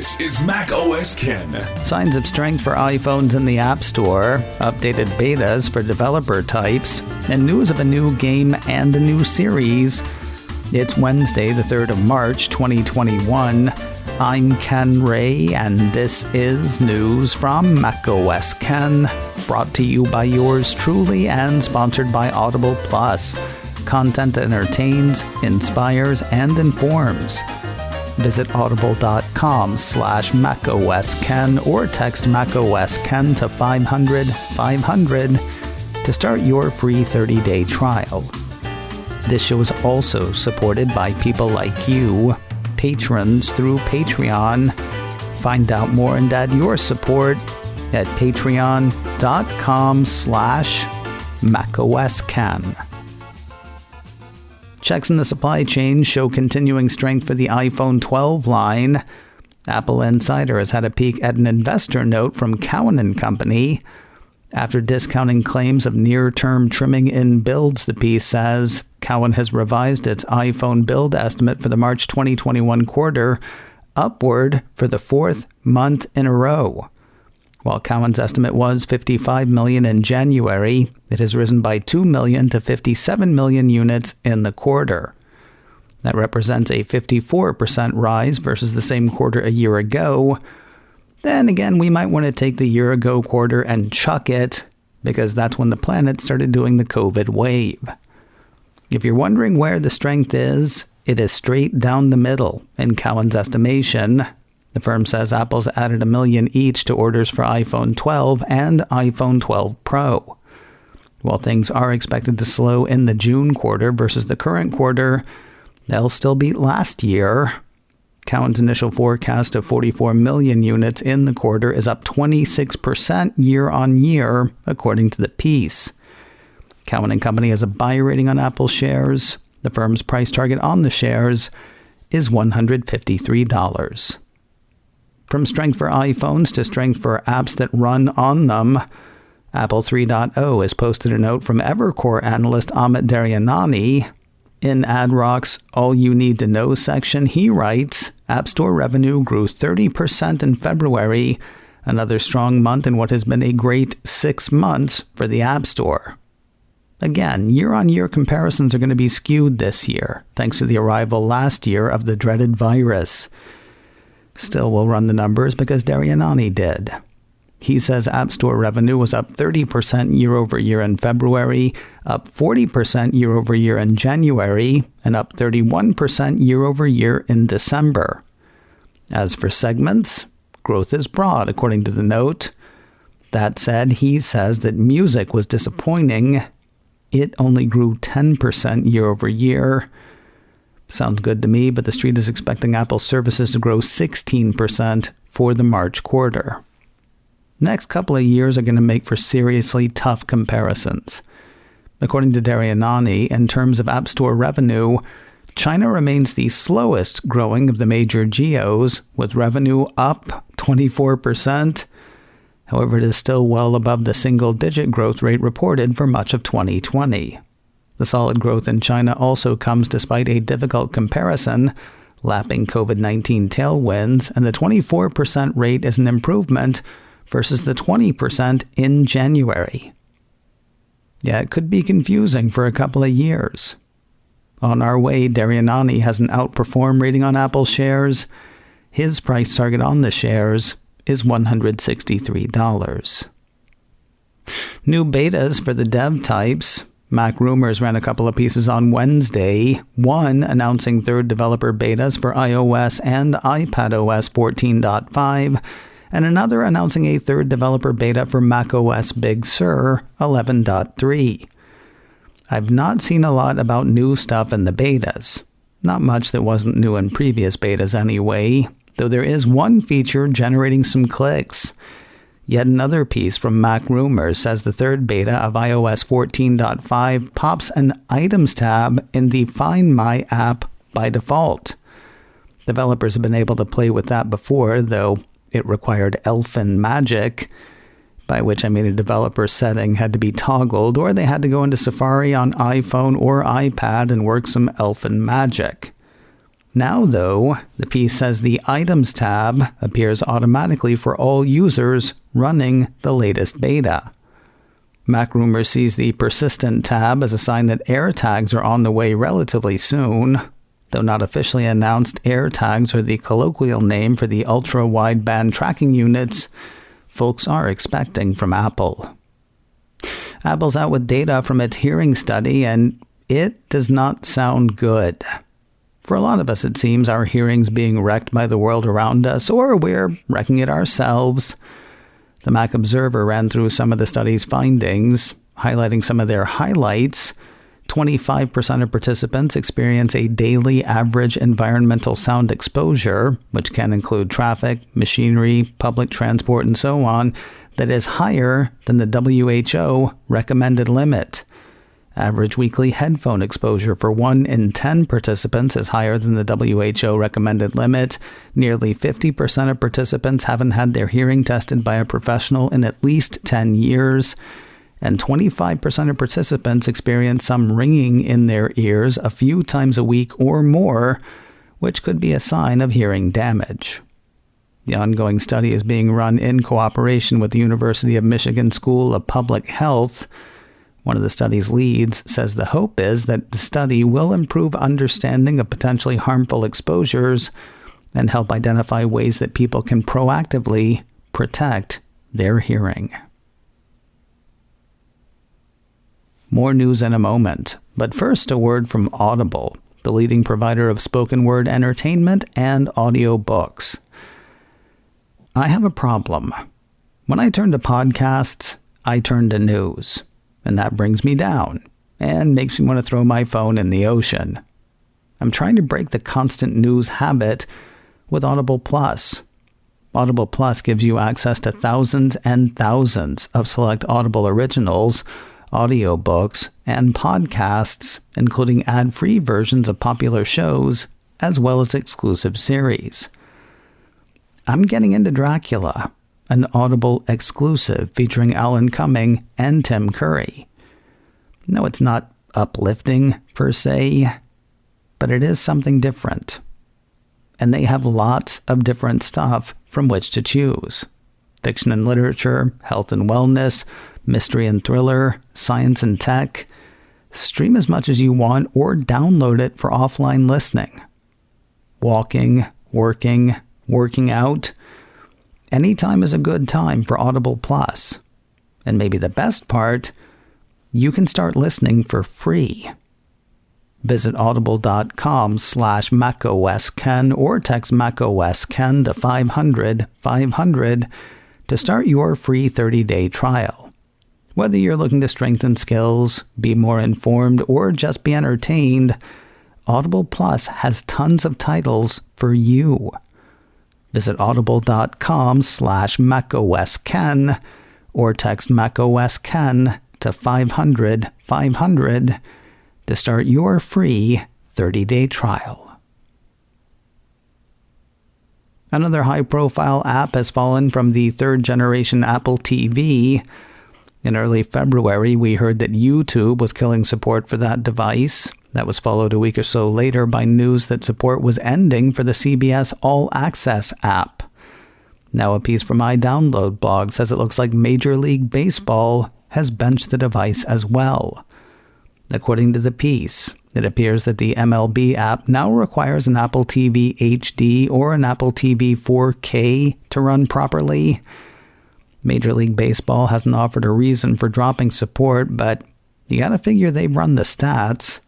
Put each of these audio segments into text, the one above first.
This is macOS Ken. Signs of strength for iPhones in the App Store, updated betas for developer types, and news of a new game and a new series. It's Wednesday, the 3rd of March, 2021. I'm Ken Ray, and this is news from macOS Ken, brought to you by yours truly and sponsored by Audible Plus. Content that entertains, inspires, and informs. Visit audible.com/macOSKen or text macOSKen to 500 to start your free 30-day trial. This show is also supported by people like you, patrons through Patreon. Find out more and add your support at patreon.com/macOSKen. Checks in the supply chain show continuing strength for the iPhone 12 line. Apple Insider has had a peek at an investor note from Cowen and Company. After discounting claims of near-term trimming in builds, the piece says, Cowen has revised its iPhone build estimate for the March 2021 quarter upward for the fourth month in a row. While Cowen's estimate was 55 million in January, it has risen by 2 million to 57 million units in the quarter. That represents a 54% rise versus the same quarter a year ago. Then again, we might want to take the year-ago quarter and chuck it, because that's when the planet started doing the COVID wave. If you're wondering where the strength is, it is straight down the middle, in Cowen's estimation. The firm says Apple's added 1 million each to orders for iPhone 12 and iPhone 12 Pro. While things are expected to slow in the June quarter versus the current quarter, they'll still beat last year. Cowen's initial forecast of 44 million units in the quarter is up 26% year on year, according to the piece. Cowen and Company has a buy rating on Apple shares. The firm's price target on the shares is $153. From strength for iPhones to strength for apps that run on them, Apple 3.0 has posted a note from Evercore analyst Amit Daryanani. In AdRock's All You Need to Know section, he writes, App Store revenue grew 30% in February, another strong month in what has been a great 6 months for the App Store. Again, year-on-year comparisons are going to be skewed this year, thanks to the arrival last year of the dreaded virus. Still, we'll run the numbers because Daryanani did. He says App Store revenue was up 30% year-over-year in February, up 40% year-over-year in January, and up 31% year-over-year in December. As for segments, growth is broad, according to the note. That said, he says that music was disappointing. It only grew 10% year-over-year. Sounds good to me, but the street is expecting Apple services to grow 16% for the March quarter. Next couple of years are going to make for seriously tough comparisons. According to Daryanani, in terms of App Store revenue, China remains the slowest growing of the major geos, with revenue up 24%. However, it is still well above the single-digit growth rate reported for much of 2020. The solid growth in China also comes despite a difficult comparison, lapping COVID-19 tailwinds, and the 24% rate is an improvement versus the 20% in January. Yeah, it could be confusing for a couple of years. On our way, Daryanani has an outperform rating on Apple shares. His price target on the shares is $163. New betas for the dev types. Mac Rumors ran a couple of pieces on Wednesday, one announcing third developer betas for iOS and iPadOS 14.5, and another announcing a third developer beta for macOS Big Sur 11.3. I've not seen a lot about new stuff in the betas. Not much that wasn't new in previous betas anyway, though there is one feature generating some clicks. Yet another piece from Mac Rumors says the third beta of iOS 14.5 pops an Items tab in the Find My app by default. Developers have been able to play with that before, though it required elfin magic, by which I mean a developer setting had to be toggled, or they had to go into Safari on iPhone or iPad and work some elfin magic. Now, though, the piece says the Items tab appears automatically for all users running the latest beta. MacRumors sees the Persistent tab as a sign that AirTags are on the way relatively soon. Though not officially announced, AirTags are the colloquial name for the ultra-wideband tracking units folks are expecting from Apple. Apple's out with data from its hearing study, and it does not sound good. For a lot of us, it seems our hearing's being wrecked by the world around us, or we're wrecking it ourselves. The Mac Observer ran through some of the study's findings, highlighting some of their highlights. 25% of participants experience a daily average environmental sound exposure, which can include traffic, machinery, public transport, and so on, that is higher than the WHO recommended limit. Average weekly headphone exposure for 1 in 10 participants is higher than the WHO recommended limit. Nearly 50% of participants haven't had their hearing tested by a professional in at least 10 years. And 25% of participants experience some ringing in their ears a few times a week or more, which could be a sign of hearing damage. The ongoing study is being run in cooperation with the University of Michigan School of Public Health. One of the study's leads says the hope is that the study will improve understanding of potentially harmful exposures and help identify ways that people can proactively protect their hearing. More news in a moment, but first a word from Audible, the leading provider of spoken word entertainment and audiobooks. I have a problem. When I turn to podcasts, I turn to news. And that brings me down and makes me want to throw my phone in the ocean. I'm trying to break the constant news habit with Audible Plus. Audible Plus gives you access to thousands and thousands of select Audible originals, audiobooks, and podcasts, including ad-free versions of popular shows, as well as exclusive series. I'm getting into Dracula, an Audible exclusive featuring Alan Cumming and Tim Curry. No, it's not uplifting per se, but it is something different. And they have lots of different stuff from which to choose. Fiction and literature, health and wellness, mystery and thriller, science and tech. Stream as much as you want or download it for offline listening. Walking, working, working out. Anytime is a good time for Audible Plus. And maybe the best part, you can start listening for free. Visit audible.com/macosken or text macosken to 500 to start your free 30-day trial. Whether you're looking to strengthen skills, be more informed, or just be entertained, Audible Plus has tons of titles for you. Visit audible.com/macosken or text macosken to 500 to start your free 30-day trial. Another high-profile app has fallen from the third-generation Apple TV. In early February, we heard that YouTube was killing support for that device. That was followed a week or so later by news that support was ending for the CBS All Access app. Now a piece from iDownload blog says it looks like Major League Baseball has benched the device as well. According to the piece, it appears that the MLB app now requires an Apple TV HD or an Apple TV 4K to run properly. Major League Baseball hasn't offered a reason for dropping support, but you gotta figure they've run the stats.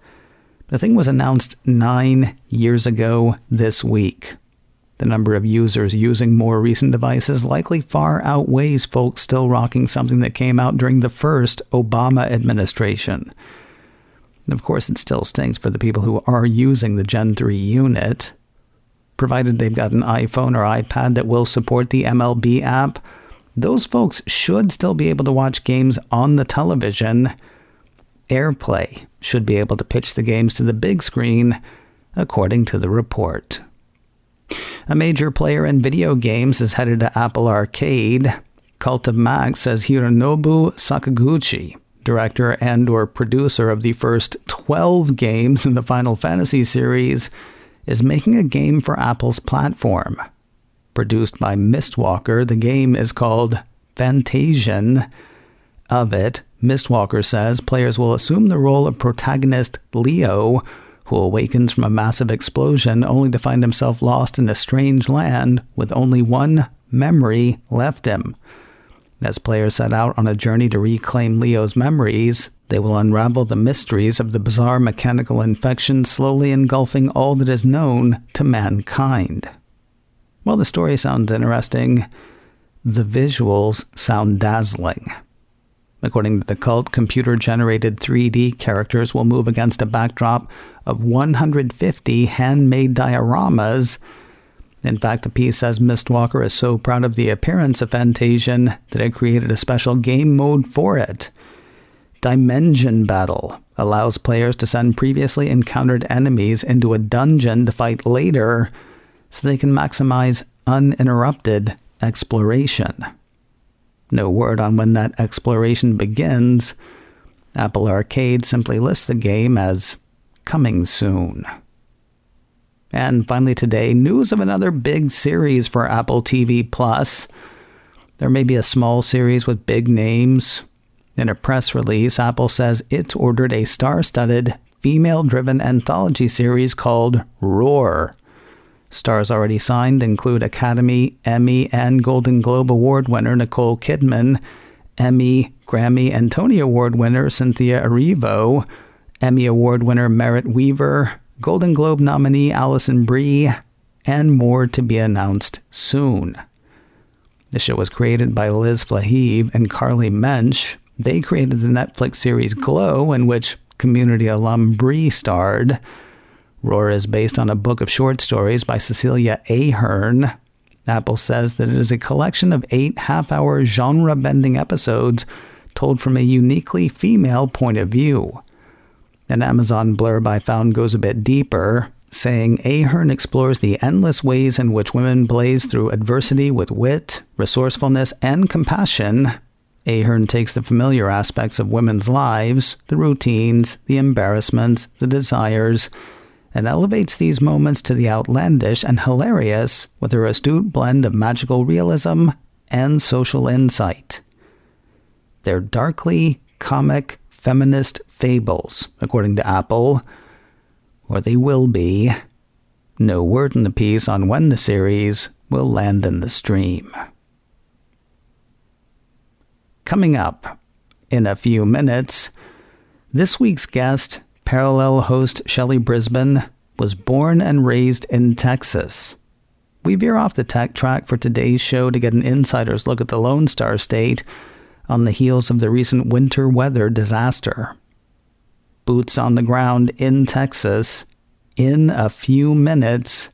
The thing was announced 9 years ago this week. The number of users using more recent devices likely far outweighs folks still rocking something that came out during the first Obama administration. And of course, it still stinks for the people who are using the Gen 3 unit. Provided they've got an iPhone or iPad that will support the MLB app, those folks should still be able to watch games on the television. AirPlay should be able to pitch the games to the big screen, according to the report. A major player in video games is headed to Apple Arcade. Cult of Mac says Hironobu Sakaguchi, director and or producer of the first 12 games in the Final Fantasy series, is making a game for Apple's platform. Produced by Mistwalker, the game is called Fantasian. Of it, Mistwalker says players will assume the role of protagonist Leo, who awakens from a massive explosion only to find himself lost in a strange land with only one memory left him. As players set out on a journey to reclaim Leo's memories, they will unravel the mysteries of the bizarre mechanical infection slowly engulfing all that is known to mankind. While the story sounds interesting, the visuals sound dazzling. According to the cult, computer-generated 3D characters will move against a backdrop of 150 handmade dioramas. In fact, the piece says Mistwalker is so proud of the appearance of Fantasian that it created a special game mode for it. Dimension Battle allows players to send previously encountered enemies into a dungeon to fight later so they can maximize uninterrupted exploration. No word on when that exploration begins. Apple Arcade simply lists the game as coming soon. And finally today, news of another big series for Apple TV Plus. There may be a small series with big names. In a press release, Apple says it's ordered a star-studded, female-driven anthology series called Roar. Stars already signed include Academy, Emmy, and Golden Globe Award winner Nicole Kidman, Emmy, Grammy, and Tony Award winner Cynthia Erivo, Emmy Award winner Merritt Weaver, Golden Globe nominee Alison Brie, and more to be announced soon. The show was created by Liz Flahive and Carly Mensch. They created the Netflix series Glow, in which Community alum Brie starred. Roar is based on a book of short stories by Cecilia Ahern. Apple says that it is a collection of 8 half-hour genre-bending episodes told from a uniquely female point of view. An Amazon blurb I found goes a bit deeper, saying Ahern explores the endless ways in which women blaze through adversity with wit, resourcefulness, and compassion. Ahern takes the familiar aspects of women's lives, the routines, the embarrassments, the desires, and elevates these moments to the outlandish and hilarious with her astute blend of magical realism and social insight. They're darkly comic feminist fables, according to Apple, or they will be. No word in the piece on when the series will land in the stream. Coming up in a few minutes, this week's guest, Parallel host Shelley Brisbane, was born and raised in Texas. We veer off the tech track for today's show to get an insider's look at the Lone Star State on the heels of the recent winter weather disaster. Boots on the ground in Texas in a few minutes.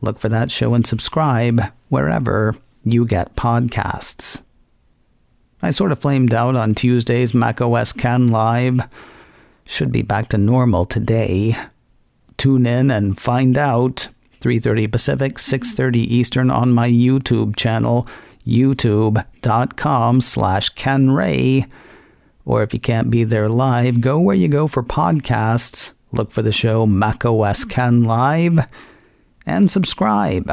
Look for that show and subscribe wherever you get podcasts. I sort of flamed out on Tuesday's macOS Can Live. Should be back to normal today. Tune in and find out. 3:30 Pacific, 6:30 Eastern on my YouTube channel, youtube.com/kenray. Or if you can't be there live, go where you go for podcasts. Look for the show macOS Can Live and subscribe.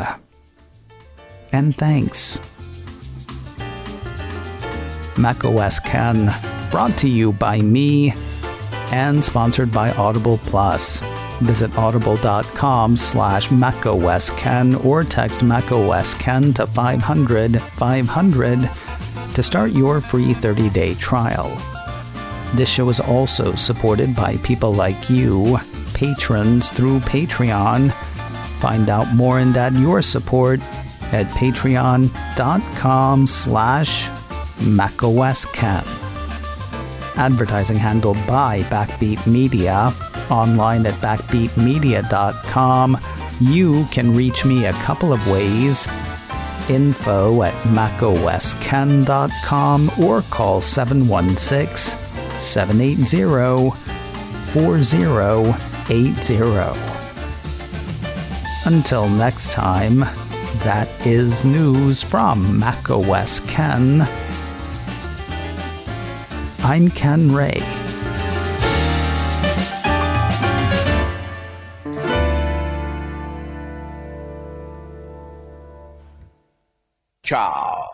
And thanks. macOS Can, brought to you by me and sponsored by Audible Plus. Visit audible.com/macosken or text macosken to 500 to start your free 30-day trial. This show is also supported by people like you, patrons through Patreon. Find out more and add your support at patreon.com/macosken. Advertising handled by Backbeat Media. Online at backbeatmedia.com. You can reach me a couple of ways. Info at macosken.com or call 716-780-4080. Until next time, that is news from macOS Ken. I'm Ken Ray. Ciao.